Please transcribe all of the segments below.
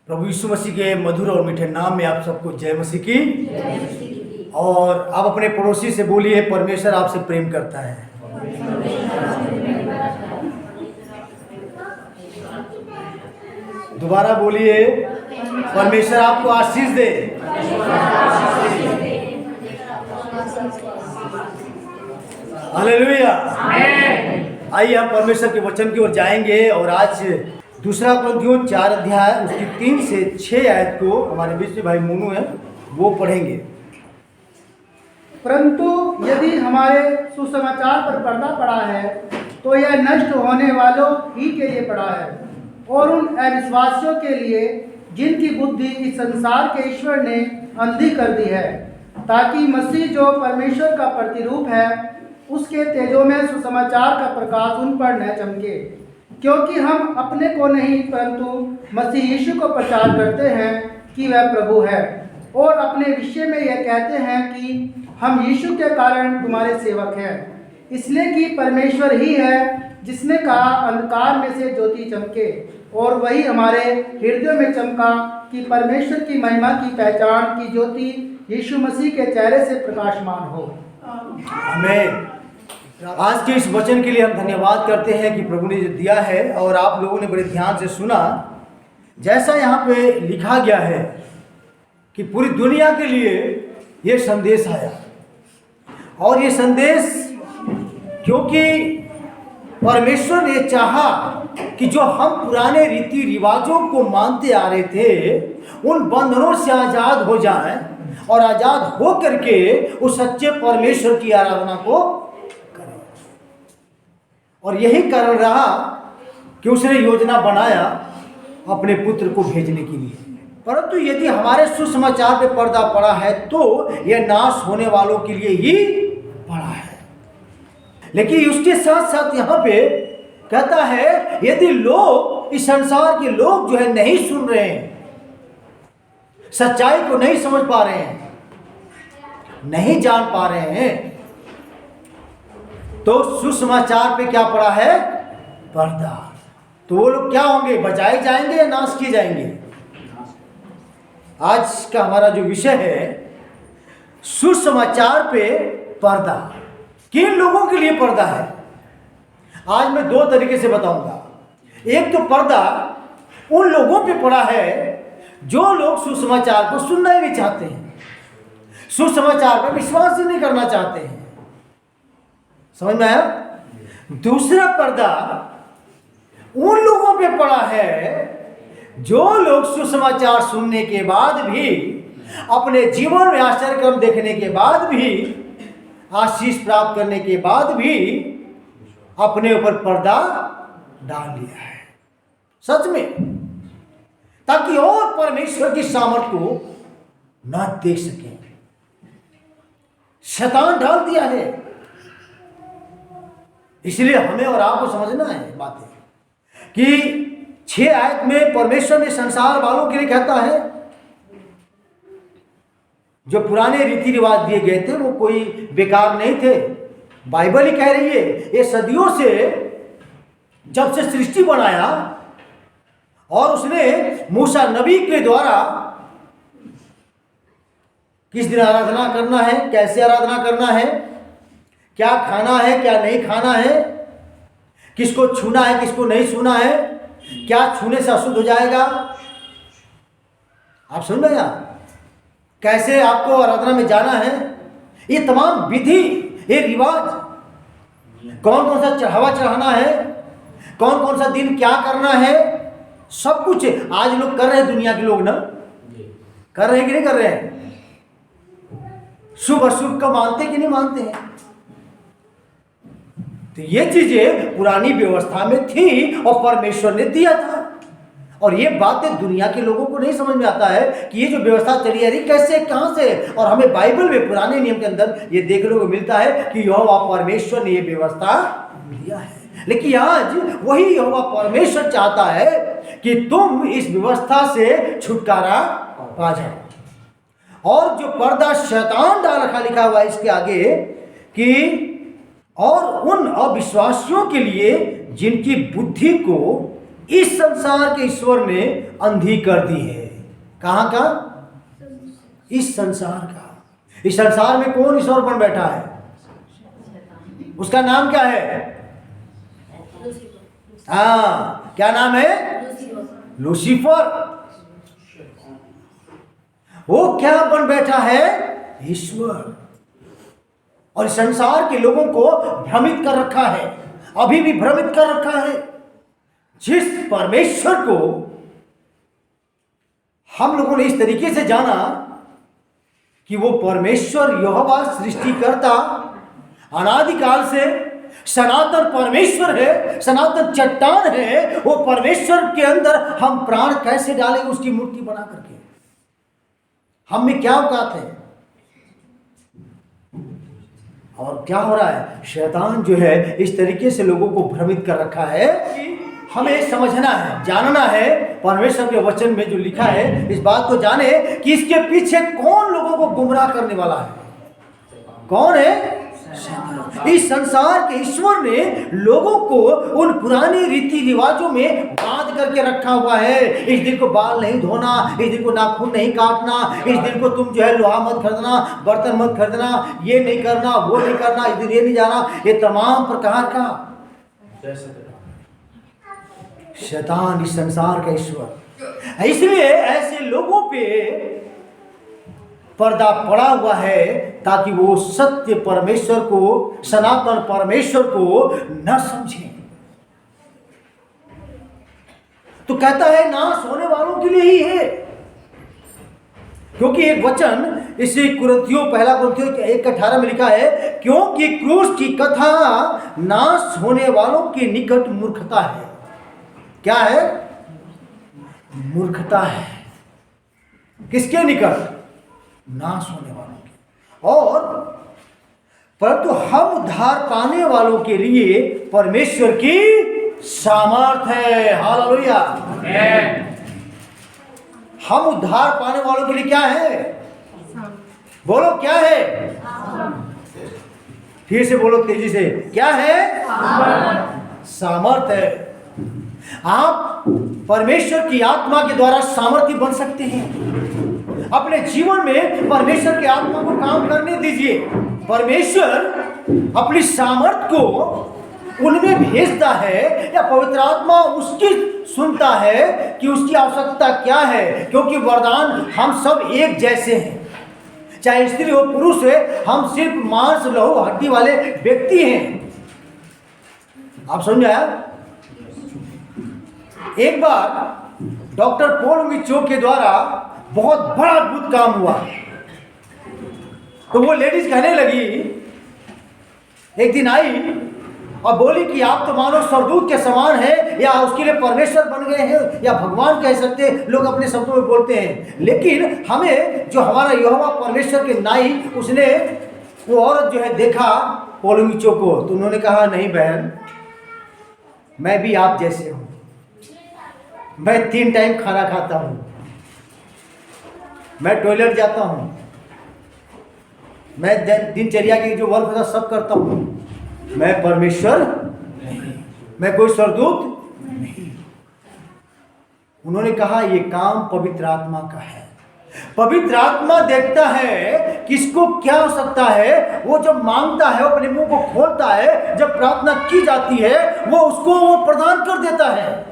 प्रभु यीशु मसीह के मधुर और मीठे नाम में आप सबको जय मसीह की। और आप अपने पड़ोसी से बोलिए, परमेश्वर आपसे प्रेम करता है। दोबारा बोलिए, परमेश्वर आपको आशीष दे। हालेलुया। आइए हम परमेश्वर के वचन की ओर जाएंगे और आज दूसरा कुरिन्थियों 4 अध्याय उसकी 3 से 6 आयत को हमारे बीच में भाई मोनू है वो पढ़ेंगे। परंतु यदि हमारे सुसमाचार पर पर्दा पड़ा है तो यह नष्ट होने वालों ही के लिए पड़ा है और उन अविश्वासियों के लिए जिनकी बुद्धि इस संसार के ईश्वर ने अंधी कर दी है, ताकि मसीह जो परमेश्वर का प्रतिरूप है उसके तेजों में सुसमाचार का प्रकाश उन पर न चमके। क्योंकि हम अपने को नहीं परंतु मसीह यीशु को प्रचार करते हैं कि वह प्रभु है, और अपने विषय में यह कहते हैं कि हम यीशु के कारण तुम्हारे सेवक हैं, इसलिए कि परमेश्वर ही है जिसने कहा अंधकार में से ज्योति चमके, और वही हमारे हृदयों में चमका कि परमेश्वर की महिमा की पहचान की ज्योति यीशु मसीह के चेहरे से प्रकाशमान हो। आमीन। आज के इस वचन के लिए हम धन्यवाद करते हैं कि प्रभु ने जो दिया है और आप लोगों ने बड़े ध्यान से सुना। जैसा यहाँ पे लिखा गया है कि पूरी दुनिया के लिए ये संदेश आया, और ये संदेश क्योंकि परमेश्वर ने चाहा कि जो हम पुराने रीति रिवाजों को मानते आ रहे थे उन बंधनों से आज़ाद हो जाएं और आज़ाद हो करके उस सच्चे परमेश्वर की आराधना को करें। और यही कारण रहा कि उसने योजना बनाया अपने पुत्र को भेजने के लिए। परंतु यदि हमारे सुसमाचार पे पर्दा पड़ा है तो यह नाश होने वालों के लिए ही पड़ा है। लेकिन उसके साथ साथ यहाँ पे कहता है यदि लोग, इस संसार के लोग जो है नहीं सुन रहे हैं, सच्चाई को नहीं समझ पा रहे हैं, नहीं जान पा रहे हैं, तो सुसमाचार पे क्या पड़ा है? पर्दा। तो वो लोग क्या होंगे? बचाए जाएंगे या नाश किए जाएंगे? आज का हमारा जो विषय है सुसमाचार पे पर्दा। किन लोगों के लिए पर्दा है? आज मैं 2 तरीके से बताऊंगा। एक तो पर्दा उन लोगों पे पड़ा है जो लोग सुसमाचार को सुनना ही नहीं चाहते हैं, सुसमाचार पर विश्वास ही नहीं करना चाहते हैं। समझ में आया? दूसरा पर्दा उन लोगों पे पड़ा है जो लोग सुसमाचार सुनने के बाद भी, अपने जीवन में आश्चर्यक्रम देखने के बाद भी, आशीष प्राप्त करने के बाद भी अपने ऊपर पर्दा डाल लिया है सच में, ताकि और परमेश्वर की सामर्थ को ना देख सके। शैतान डाल दिया है। इसलिए हमें और आपको समझना है बातें कि 6 आयत में परमेश्वर ने संसार वालों के लिए कहता है जो पुराने रीति रिवाज दिए गए थे वो कोई बेकार नहीं थे। बाइबल ही कह रही है ये सदियों से, जब से सृष्टि बनाया और उसने मूसा नबी के द्वारा किस दिन आराधना करना है, कैसे आराधना करना है, क्या खाना है क्या नहीं खाना है, किसको छूना है किसको नहीं छूना है, क्या छूने से अशुद्ध हो जाएगा, आप सुन रहे हैं, कैसे आपको आराधना में जाना है, ये तमाम विधि, ये रिवाज, कौन कौन सा चढ़ावा चढ़ाना है, कौन कौन सा दिन क्या करना है, सब कुछ आज लोग कर रहे हैं। दुनिया के लोग ना कर रहे हैं कि नहीं कर रहे हैं? शुभ अशुभ का मानते कि नहीं मानते हैं? तो ये चीजें पुरानी व्यवस्था में थी और परमेश्वर ने दिया था, और ये बातें दुनिया के लोगों को नहीं समझ में आता है कि ये जो व्यवस्था चली आ रही कैसे, कहां से। और हमें बाइबल में पुराने नियम के अंदर ये देखने को मिलता है कि यहोवा परमेश्वर ने ये व्यवस्था दिया है। लेकिन आज वही यहोवा परमेश्वर चाहता है कि तुम इस व्यवस्था से छुटकारा पा जाओ। और जो पर्दा शैतान डाल रखा, लिखा हुआ इसके आगे कि और उन अविश्वासियों के लिए जिनकी बुद्धि को इस संसार के ईश्वर ने अंधी कर दी है। कहाँ का? इस संसार का। इस संसार में कौन ईश्वर बन बैठा है? उसका नाम क्या है? हाँ, क्या नाम है? लूसीफर। वो क्या बन बैठा है? ईश्वर। और संसार के लोगों को भ्रमित कर रखा है, अभी भी भ्रमित कर रखा है। जिस परमेश्वर को हम लोगों ने इस तरीके से जाना कि वो परमेश्वर यहोवा सृष्टिकर्ता अनादिकाल से सनातन परमेश्वर है, सनातन चट्टान है, वो परमेश्वर के अंदर हम प्राण कैसे डालेंगे उसकी मूर्ति बना करके? हम में क्या औकात है? और क्या हो रहा है? शैतान जो है इस तरीके से लोगों को भ्रमित कर रखा है कि हमें समझना है, जानना है, परमेश्वर के वचन में जो लिखा है इस बात को जाने कि इसके पीछे कौन लोगों को गुमराह करने वाला है। कौन है? इस संसार के ईश्वर ने लोगों को उन पुरानी रीति रिवाजों में बांध करके रखा हुआ है। इस दिन को बाल नहीं धोना, इस दिन को नाखून नहीं काटना, इस दिन को तुम जो है लोहा मत खरीदना, बर्तन मत खरीदना, ये नहीं करना, वो नहीं करना, इस दिन ये नहीं जाना, ये तमाम प्रकार का शैतान, इस संसार का ईश्वर। इसलिए ऐसे लोगों पे पर्दा पड़ा हुआ है ताकि वो सत्य परमेश्वर को, सनातन परमेश्वर को न समझें। तो कहता है नाश होने वालों के लिए ही है, क्योंकि एक वचन इसे कुरिन्थियों, पहला कुरिन्थियों 1:18 में लिखा है, क्योंकि क्रूस की कथा नाश होने वालों के निकट मूर्खता है। क्या है? मूर्खता है। किसके निकट? नाश होने वालों के। और परंतु हम उद्धार पाने वालों के लिए परमेश्वर की सामर्थ है। हालेलुया। हम उद्धार पाने वालों के लिए क्या है? बोलो क्या है? फिर से बोलो तेजी से, क्या है? सामर्थ है। आप परमेश्वर की आत्मा के द्वारा सामर्थी बन सकते हैं। अपने जीवन में परमेश्वर की आत्मा को काम करने दीजिए। परमेश्वर अपनी सामर्थ को उनमें भेजता है, या पवित्र आत्मा उसकी सुनता है कि उसकी आवश्यकता क्या है, क्योंकि वरदान हम सब एक जैसे हैं, चाहे स्त्री हो पुरुष है, हम सिर्फ मांस लहू हड्डी वाले व्यक्ति हैं। आप समझ आया? एक बार डॉक्टर पॉल विचो के द्वारा बहुत बड़ा अद्भुत काम हुआ। तो वो लेडीज कहने लगी, एक दिन आई और बोली कि आप तो मानो स्वर्गदूत के समान है, या उसके लिए परमेश्वर बन गए हैं, या भगवान कह सकते हैं, लोग अपने शब्दों में बोलते हैं। लेकिन हमें जो हमारा यहोवा परमेश्वर के नाई, उसने वो औरत जो है देखा पॉल विचो को, तो उन्होंने कहा, नहीं बहन, मैं भी आप जैसे हूँ, मैं 3 टाइम खाना खाता हूँ, मैं टॉयलेट जाता हूँ, मैं दिनचर्या की जो वर्क होता सब करता हूँ, मैं परमेश्वर नहीं, मैं कोई स्वर्गदूत नहीं। उन्होंने कहा ये काम पवित्र आत्मा का है। पवित्र आत्मा देखता है किसको क्या हो सकता है। वो जब मांगता है, वो अपने मुंह को खोलता है, जब प्रार्थना की जाती है वो उसको वो प्रदान कर देता है,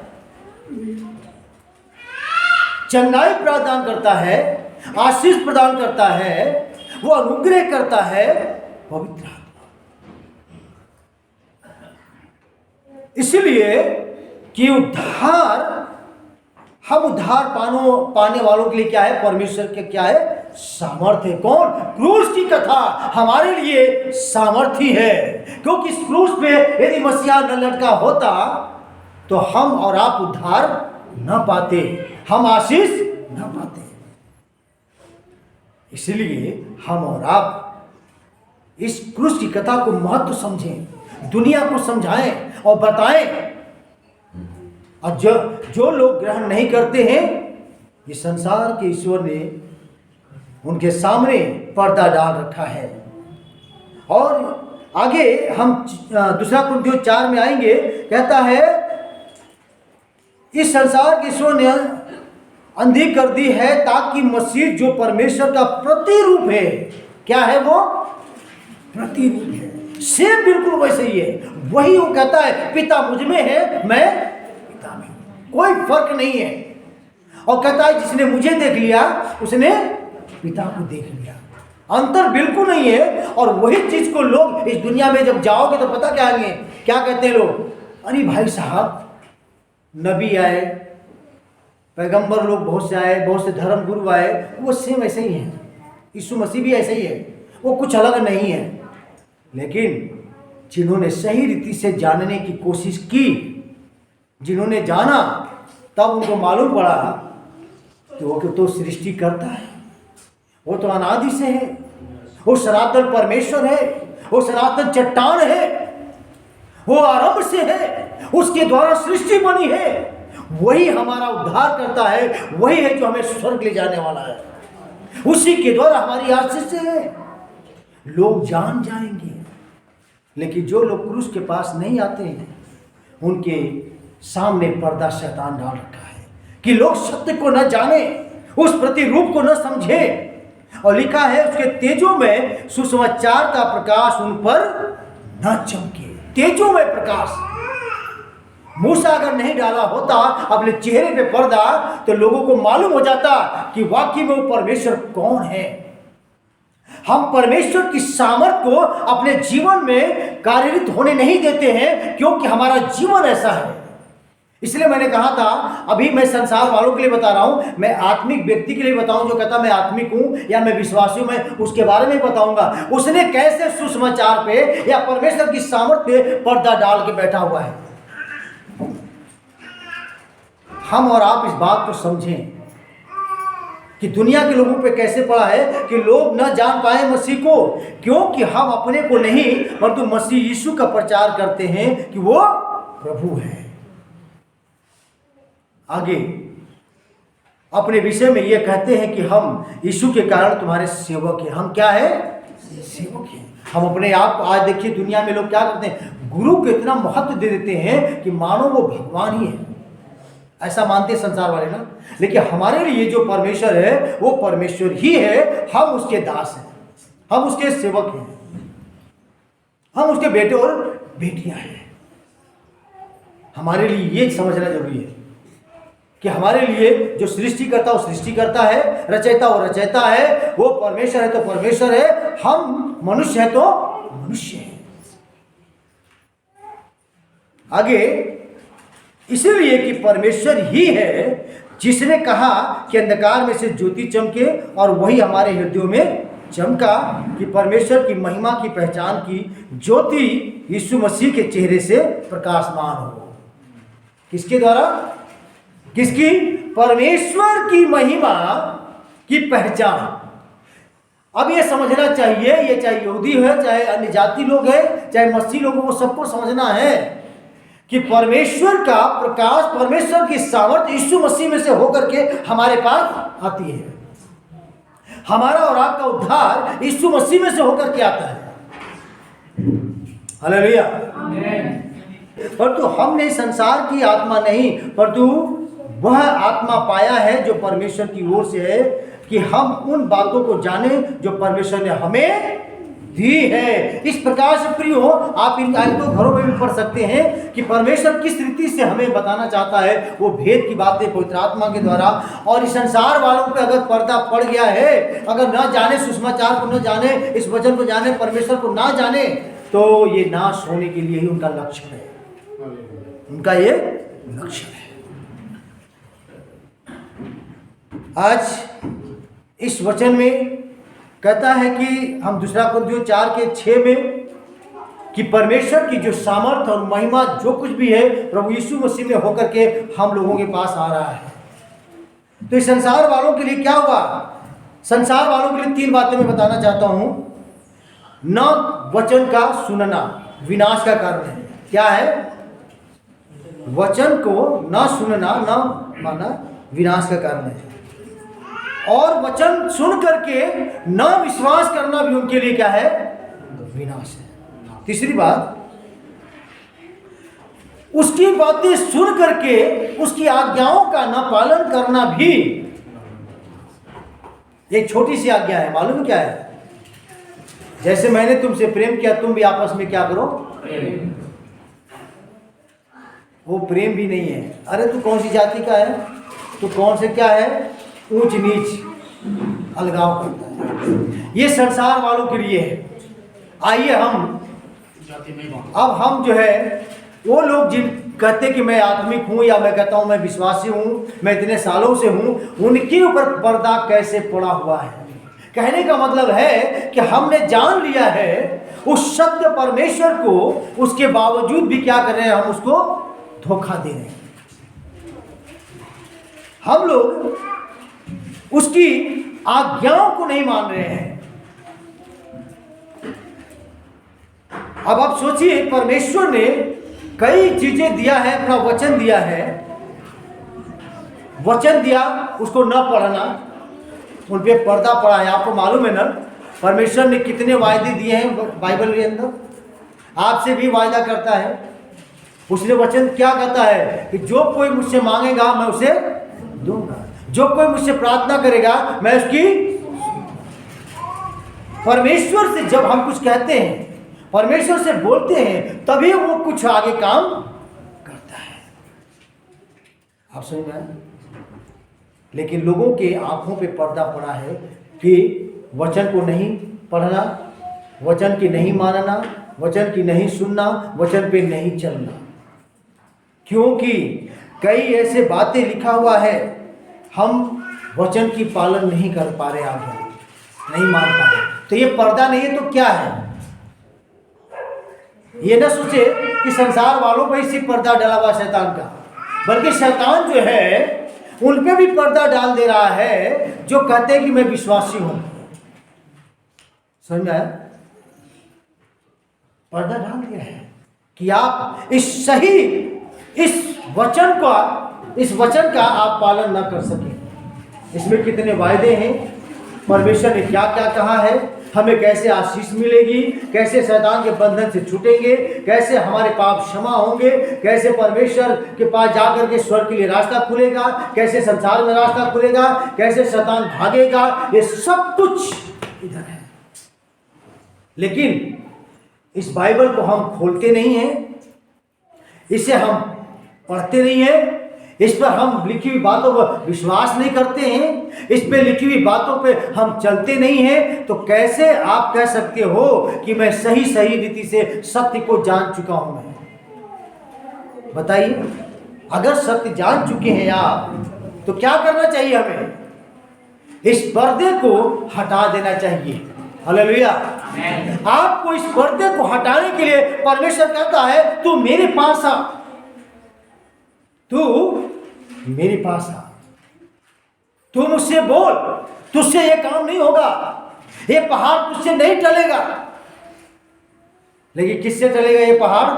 चंगाई प्रदान करता है, आशीष प्रदान करता है, वो अनुग्रह करता है, पवित्र आत्मा। इसलिए कि हम उद्धार पाने वालों के लिए क्या है? परमेश्वर के क्या है? सामर्थ्य है। कौन? क्रूस की कथा हमारे लिए सामर्थ्य है, क्योंकि इस क्रूस पे यदि मसीहा न लटका होता तो हम और आप उद्धार न पाते, हम आशीष न पाते। इसलिए हम और आप इस क्रूस की कथा को महत्व समझें, दुनिया को समझाएं और बताएं। और जो लोग ग्रहण नहीं करते हैं, ये संसार के ईश्वर ने उनके सामने पर्दा डाल रखा है। और आगे हम 2 कुरिन्थियों 4 में आएंगे, कहता है इस संसार की ईश्वर ने अंधी कर दी है ताकि मसीह जो परमेश्वर का प्रतिरूप है, क्या है वो? प्रतिरूप है। सेम बिल्कुल वैसे ही है। वही वो कहता है पिता मुझ में है, मैं पिता में हूं, कोई फर्क नहीं है। और कहता है जिसने मुझे देख लिया उसने पिता को देख लिया। अंतर बिल्कुल नहीं है। और वही चीज को लोग इस दुनिया में जब जाओगे तो पता क्या आएंगे, क्या कहते हैं लोग? अरे भाई साहब, नबी आए, पैगंबर लोग बहुत से आए, बहुत से धर्म गुरु आए, वो सेम ऐसे ही है। यीशु मसीह भी ऐसे ही है, वो कुछ अलग नहीं है। लेकिन जिन्होंने सही रीति से जानने की कोशिश की, जिन्होंने जाना, तब उनको मालूम पड़ा कि वो तो सृष्टि करता है, वो तो अनादि से है, वो सनातन परमेश्वर है, वो सनातन चट्टान है, वो आरंभ से है, उसके द्वारा सृष्टि बनी है। वही हमारा उद्धार करता है, वही है जो हमें स्वर्ग ले जाने वाला है, उसी के द्वारा हमारी आशीष है। लोग जान जाएंगे, लेकिन जो लोग क्रूस के पास नहीं आते हैं उनके सामने पर्दा शैतान डाल रखा है कि लोग सत्य को न जाने, उस प्रतिरूप को न समझे। और लिखा है उसके तेजों में सुसमाचार का प्रकाश उन पर न चमके। तेजों में प्रकाश। मूसा अगर नहीं डाला होता अपने चेहरे पे पर्दा, तो लोगों को मालूम हो जाता कि वाकई में वो परमेश्वर कौन है। हम परमेश्वर की सामर्थ को अपने जीवन में कार्यरत होने नहीं देते हैं, क्योंकि हमारा जीवन ऐसा है। इसलिए मैंने कहा था, अभी मैं संसार वालों के लिए बता रहा हूं, मैं आत्मिक व्यक्ति के लिए बताऊं जो कहता मैं आत्मिक हूं या मैं विश्वासी हूं, मैं उसके बारे में बताऊंगा उसने कैसे सुसमाचार पे या परमेश्वर की सामर्थ पे पर्दा डाल के बैठा हुआ है। हम और आप इस बात को समझें कि दुनिया के लोगों पे कैसे पड़ा है कि लोग न जान पाए मसीह को, क्योंकि हम अपने को नहीं परंतु मसीह यीशु का प्रचार करते हैं कि वो प्रभु है। आगे अपने विषय में ये कहते हैं कि हम यीशु के कारण तुम्हारे सेवक हैं। हम क्या है? सेवक हैं। हम अपने आप, आज देखिए दुनिया में लोग क्या करते हैं, गुरु को इतना महत्व दे देते हैं कि मानो वो भगवान ही है, ऐसा मानते हैं संसार वाले ना। लेकिन हमारे लिए जो परमेश्वर है वो परमेश्वर ही है, हम उसके दास हैं, हम उसके सेवक हैं, हम उसके बेटे और बेटियां हैं। हमारे लिए ये समझना जरूरी है कि हमारे लिए जो सृष्टि करता वो सृष्टि करता है, रचयिता वो रचयिता है, वो परमेश्वर है तो परमेश्वर है, हम मनुष्य है तो मनुष्य है। आगे इसीलिए कि परमेश्वर ही है जिसने कहा कि अंधकार में से ज्योति चमके, और वही हमारे हृदयों में चमका कि परमेश्वर की महिमा की पहचान की ज्योति यीशु मसीह के चेहरे से प्रकाशमान हो। किसके द्वारा? किसकी? परमेश्वर की महिमा की पहचान। अब ये समझना चाहिए, ये चाहे यहूदी है, चाहे अन्य जाति लोग हैं, चाहे मसीह लोगों को सबको समझना है कि परमेश्वर का प्रकाश, परमेश्वर की सामर्थ यीशु मसीह में से होकर के हमारे पास आती है। हमारा और आपका उद्धार यीशु मसीह में से होकर के आता है। हालेलुया। परंतु हमने संसार की आत्मा नहीं, परंतु वह आत्मा पाया है जो परमेश्वर की ओर से है, कि हम उन बातों को जाने जो परमेश्वर ने हमें दी है। इस प्रकार से प्रिय हो, आप इन आयतों घरों में भी पढ़ सकते हैं कि परमेश्वर किस रीति से हमें बताना चाहता है, वो भेद की बातें पवित्र आत्मा के द्वारा। और इस संसार वालों पे अगर पर्दा पड़ गया है, अगर ना जाने, सुसमाचार को न जाने, इस वचन को जाने, परमेश्वर को ना जाने, तो ये नाश होने के लिए ही उनका लक्ष्य है, उनका ये लक्ष्य है। आज इस वचन में कहता है कि हम 2 कुरिन्थियों 4:6 में कि परमेश्वर की जो सामर्थ और महिमा जो कुछ भी है प्रभु यीशु मसीह में होकर के हम लोगों के पास आ रहा है। तो इस संसार वालों के लिए क्या हुआ? संसार वालों के लिए 3 बातें मैं बताना चाहता हूं। न वचन का सुनना विनाश का कारण है। क्या है? वचन को न सुनना, न माना, विनाश का कारण है। और वचन सुन करके न विश्वास करना भी उनके लिए क्या है? विनाश है। तीसरी बात, उसकी बातें सुन करके उसकी आज्ञाओं का न पालन करना भी एक छोटी सी आज्ञा है। मालूम क्या है? जैसे मैंने तुमसे प्रेम किया, तुम भी आपस में क्या करो? वो प्रेम भी नहीं है। अरे तू कौन सी जाति का है, तू कौन से क्या है, ऊंच नीच अलगाव करता है। ये संसार वालों के लिए है। आइए हम जो है वो लोग जिन कहते कि मैं आत्मिक हूं या मैं कहता हूं मैं विश्वासी हूं, मैं इतने सालों से हूं, उनके ऊपर पर्दा कैसे पड़ा हुआ है। कहने का मतलब है कि हमने जान लिया है उस सत्य परमेश्वर को, उसके बावजूद भी क्या कर रहे हैं, हम उसको धोखा दे रहे हैं। हम लोग उसकी आज्ञाओं को नहीं मान रहे हैं। अब आप सोचिए, परमेश्वर ने कई चीजें दिया है, अपना वचन दिया है, वचन दिया, उसको न पढ़ना, उन पे पर्दा पड़ा है। आपको मालूम है ना परमेश्वर ने कितने वायदे दिए हैं बाइबल के अंदर? आपसे भी वायदा करता है। उसने वचन क्या कहता है कि जो कोई मुझसे मांगेगा मैं उसे दूंगा, जो कोई मुझसे प्रार्थना करेगा मैं उसकी। परमेश्वर से जब हम कुछ कहते हैं, परमेश्वर से बोलते हैं, तभी वो कुछ आगे काम करता है। आप समझ में आए? लेकिन लोगों के आंखों पे पर्दा पड़ा है कि वचन को नहीं पढ़ना, वचन की नहीं मानना, वचन की नहीं सुनना, वचन पे नहीं चलना। क्योंकि कई ऐसे बातें लिखा हुआ है, हम वचन की पालन नहीं कर पा रहे, आगे नहीं मान पा रहे। तो ये पर्दा नहीं है तो क्या है? ये ना सोचे कि संसार वालों पर ही सिर्फ पर्दा डाला हुआ शैतान का, बल्कि शैतान जो है उन पे भी पर्दा डाल दे रहा है जो कहते हैं कि मैं विश्वासी हूं। समझ में आया? पर्दा डाल दिया है कि आप इस वचन का आप पालन ना कर सके। इसमें कितने वायदे हैं, परमेश्वर ने क्या क्या कहा है, हमें कैसे आशीष मिलेगी, कैसे शैतान के बंधन से छूटेंगे, कैसे हमारे पाप क्षमा होंगे, कैसे परमेश्वर के पास जाकर के स्वर्ग के लिए रास्ता खुलेगा, कैसे संसार में रास्ता खुलेगा, कैसे शैतान भागेगा, ये सब कुछ इधर है। लेकिन इस बाइबल को हम खोलते नहीं हैं, इसे हम पढ़ते नहीं हैं, इस पर हम लिखी हुई बातों पर विश्वास नहीं करते हैं, इस पे लिखी हुई बातों पे हम चलते नहीं हैं, तो कैसे आप कह सकते हो कि मैं सही रीति से सत्य को जान चुका हूं? मैं बताइए, अगर सत्य जान चुके हैं आप तो क्या करना चाहिए? हमें इस पर्दे को हटा देना चाहिए। हालेलुया। आपको इस पर्दे को हटाने के लिए परमेश्वर कहता है तू मेरे पास आ, तू मेरे पास आ, तू मुझसे बोल, तुझसे ये काम नहीं होगा, ये पहाड़ तुझसे नहीं टलेगा। लेकिन किससे टलेगा ये पहाड़?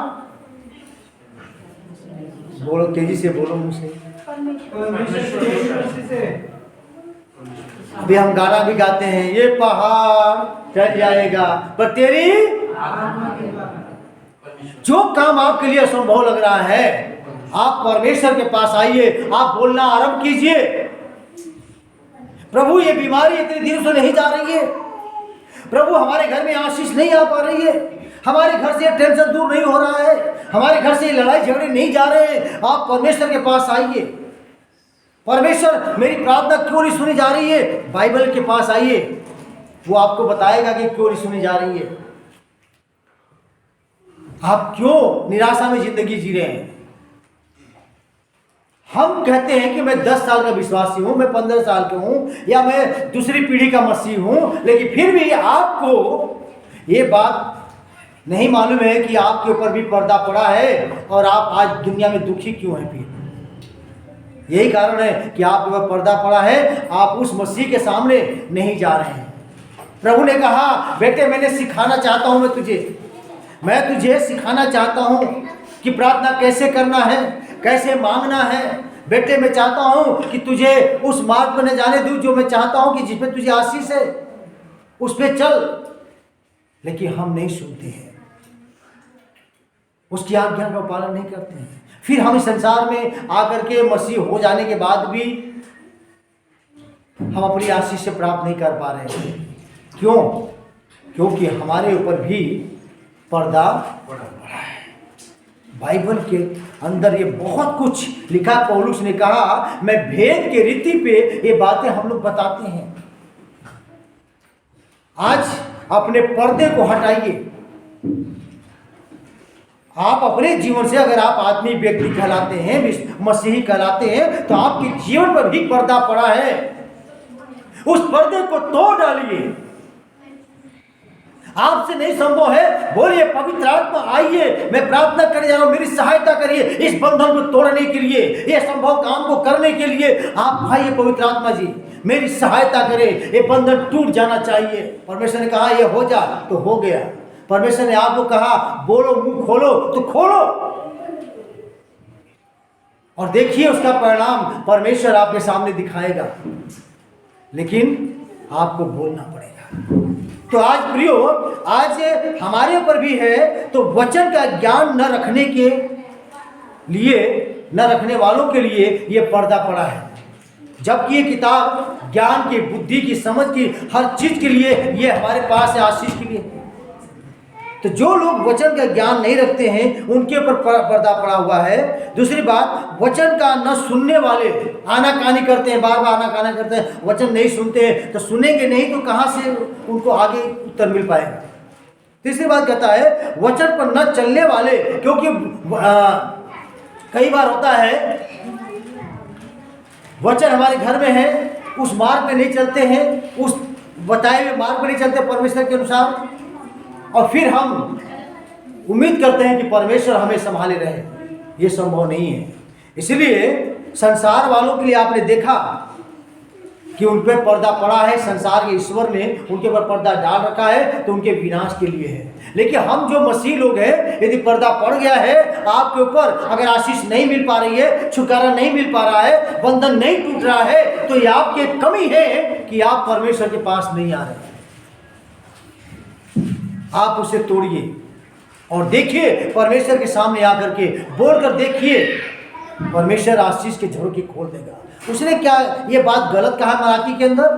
बोलो, तेजी से बोलो मुझसे। अभी हम गाना भी गाते हैं, ये पहाड़ टल जाएगा पर तेरी, जो काम आपके लिए असंभव लग रहा है, आप परमेश्वर के पास आइए, आप बोलना आरंभ कीजिए, प्रभु ये बीमारी इतने दिनों से नहीं जा रही है, प्रभु हमारे घर में आशीष नहीं आ पा रही है, हमारे घर से टेंशन दूर नहीं हो रहा है, हमारे घर से लड़ाई झगड़े नहीं जा रहे हैं। आप परमेश्वर के पास आइए। परमेश्वर मेरी प्रार्थना क्यों नहीं सुनी जा रही है, बाइबल के पास आइए, वो आपको बताएगा कि क्यों नहीं सुनी जा रही है, आप क्यों निराशा में जिंदगी जी रहे हैं। हम कहते हैं कि मैं 10 साल का विश्वासी हूं, मैं 15 साल का हूं, या मैं दूसरी पीढ़ी का मसीह हूं, लेकिन फिर भी आपको ये बात नहीं मालूम है कि आपके ऊपर भी पर्दा पड़ा है और आप आज दुनिया में दुखी क्यों हैं। फिर यही कारण है कि आपके ऊपर पर्दा पड़ा है, आप उस मसीह के सामने नहीं जा रहे हैं। प्रभु ने कहा बेटे मैंने सिखाना चाहता हूं, मैं तुझे सिखाना चाहता हूं कि प्रार्थना कैसे करना है, कैसे मांगना है। बेटे मैं चाहता हूं कि तुझे उस मार्ग पर न जाने दूं जो मैं चाहता हूं कि जिसमें तुझे आशीष है, उस पे चल। लेकिन हम नहीं सुनते हैं, उसकी आज्ञा का पालन नहीं करते हैं। फिर हम इस संसार में आकर के मसीह हो जाने के बाद भी हम अपनी आशीष से प्राप्त नहीं कर पा रहे हैं। क्यों? क्योंकि हमारे ऊपर भी पर्दा पड़ा है। बाइबल के अंदर ये बहुत कुछ लिखा। पौलुस ने कहा, मैं भेद के रीति पे ये बातें हम लोग बताते हैं। आज अपने पर्दे को हटाइए। आप अपने जीवन से, अगर आप आत्मीय व्यक्ति कहलाते हैं, मसीही कहलाते हैं, तो आपके जीवन पर भी पर्दा पड़ा है। उस पर्दे को तोड़ डालिए। आपसे नहीं संभव है, बोलिए पवित्र आत्मा आइए, मैं प्रार्थना करने जा रहा हूं, मेरी सहायता करिए इस बंधन को तोड़ने के लिए, ये संभव काम को करने के लिए। आप भाई पवित्र आत्मा जी मेरी सहायता करें, ये बंधन टूट जाना चाहिए। परमेश्वर ने कहा ये हो जा, तो हो गया। परमेश्वर ने आपको कहा बोलो, मुंह खोलो, तो खोलो, और देखिए उसका परिणाम परमेश्वर आपके सामने दिखाएगा। लेकिन आपको बोलना पड़ेगा। तो आज प्रियो, आज हमारे ऊपर भी है, तो वचन का ज्ञान न रखने के लिए, न रखने वालों के लिए ये पर्दा पड़ा है। जबकि ये किताब ज्ञान की, बुद्धि की, समझ की, हर चीज के लिए ये हमारे पास है, आशीष के लिए। तो जो लोग वचन का ज्ञान नहीं रखते हैं उनके ऊपर पर्दा पड़ा हुआ है। दूसरी बात, वचन का न सुनने वाले आनाकानी करते हैं, बार बार आनाकानी करते हैं, वचन नहीं सुनते हैं, तो सुनेंगे नहीं तो कहाँ से उनको आगे उत्तर मिल पाएगा। तीसरी बात कहता है वचन पर न चलने वाले, क्योंकि कई बार होता है वचन हमारे घर में है, उस मार्ग पे नहीं चलते हैं, उस बताए हुए मार्ग पे नहीं चलते परमेश्वर के अनुसार, और फिर हम उम्मीद करते हैं कि परमेश्वर हमें संभाले रहे। ये संभव नहीं है। इसलिए संसार वालों के लिए आपने देखा कि उन पर पर्दा पड़ा है, संसार के ईश्वर ने उनके ऊपर पर्दा डाल रखा है, तो उनके विनाश के लिए है। लेकिन हम जो मसीह लोग हैं, यदि पर्दा पड़ गया है आपके ऊपर, अगर आशीष नहीं मिल पा रही है, छुटकारा नहीं मिल पा रहा है, बंधन नहीं टूट रहा है, तो ये आपकी कमी है कि आप परमेश्वर के पास नहीं आ रहे। आप उसे तोड़िए और देखिए, परमेश्वर के सामने आकर के बोलकर देखिए, परमेश्वर आशीष के झरोखे खोल देगा। उसने क्या ये बात गलत कहा मलाकी के अंदर?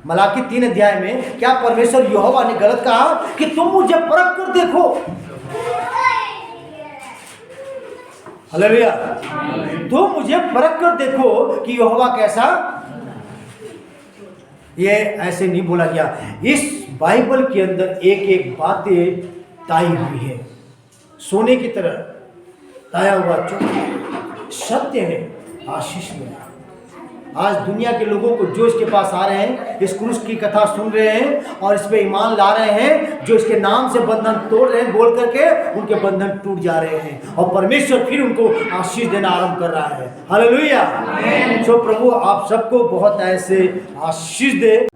मलाकी 3 अध्याय में क्या परमेश्वर यहोवा ने गलत कहा कि तुम मुझे परख कर देखो? हालेलुया। तुम मुझे परख कर देखो कि यहोवा कैसा। ये ऐसे नहीं बोला गया। इस बाइबल के अंदर एक एक बातें ताई हुई है, सोने की तरह ताया हुआ सत्य है, आशीष में। आज दुनिया के लोगों को जो इसके पास आ रहे हैं, इस क्रूस की कथा सुन रहे हैं और इस पे ईमान ला रहे हैं, जो इसके नाम से बंधन तोड़ रहे हैं बोल करके, उनके बंधन टूट जा रहे हैं और परमेश्वर फिर उनको आशीष देना आरंभ कर रहा है। हालेलुया। सो प्रभु आप सबको बहुत ऐसे आशीष दे।